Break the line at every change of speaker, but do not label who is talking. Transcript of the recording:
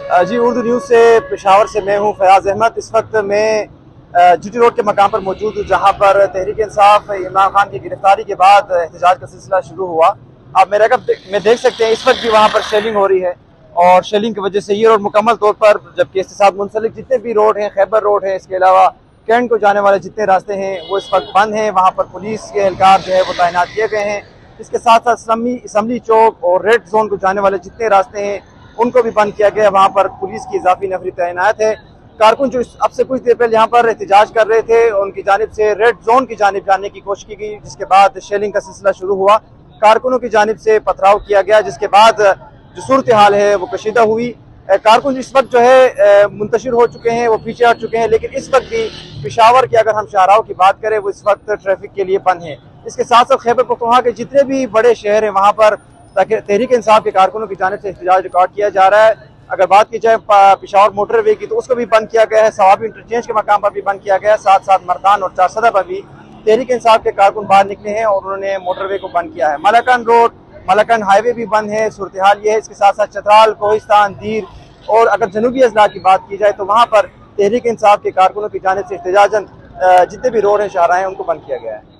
जी, Urdu news से पेशावर से मैं हूँ फयाज अहमद। इस वक्त मैं जीटी रोड के मकाम पर मौजूद हूँ, जहाँ पर तहरीक इंसाफ इमरान खान की गिरफ्तारी के बाद एहतजाज का सिलसिला शुरू हुआ। आप मेरे में देख सकते हैं, इस वक्त भी वहाँ पर शेलिंग हो रही है और शेलिंग की वजह से ये रोड मुकम्मल तौर पर, जबकि इसके साथ मुंसलिक जितने भी रोड हैं, खैबर रोड है, इसके अलावा कैंट को जाने वाले जितने रास्ते हैं वो इस वक्त बंद हैं। वहाँ पर पुलिस के एहलकार जो है वो तैनात किए गए हैं। इसके साथ साथ असम्बली चौक और रेड जोन को जाने वाले जितने रास्ते हैं उनको भी बंद किया गया। वहाँ पर पुलिस की इजाफी नफरी तैनात है। कारकुन जो अब से कुछ देर पहले यहाँ पर एहतजाज कर रहे थे, उनकी जानिब से रेड जोन की जानिब जाने की कोशिश की गई, जिसके बाद शेलिंग का सिलसिला शुरू हुआ। कारकुनों की जानिब से पथराव किया गया, जिसके बाद जो सूरत हाल है वो कशीदा हुई। कारकुन इस वक्त जो है मुंतशिर हो चुके हैं, वो पीछे हट चुके हैं, लेकिन इस वक्त भी पेशावर की अगर हम शाहराहों की बात करें वो इस वक्त ट्रैफिक के लिए बंद है। इसके साथ साथ खैबर पख्तूनख्वा के जितने भी बड़े शहर हैं वहाँ पर तहरीक इंसाफ के कारकुनों की जानिब से एहतजाज रिकॉर्ड किया जा रहा है। अगर बात की जाए पेशावर मोटरवे की तो उसको भी बंद किया गया है। सवाबी इंटरचेंज के मकाम पर भी बंद किया गया है। साथ साथ मरदान और चारसदा पर भी तहरीक इंसाफ के कारकुन बाहर निकले हैं और उन्होंने मोटरवे को बंद किया है। मलकन रोड, मलकन हाईवे भी बंद है। सूरत हाल ये है। इसके साथ साथ चतराल, कोहिस्तान, दीर और अगर जनूबी अजला की बात की जाए तो वहाँ पर तहरीक इंसाफ के कारकुनों की जानिब से एहतजाजन जितने भी रोड हैं, शाहराहें, उनको बंद किया गया है।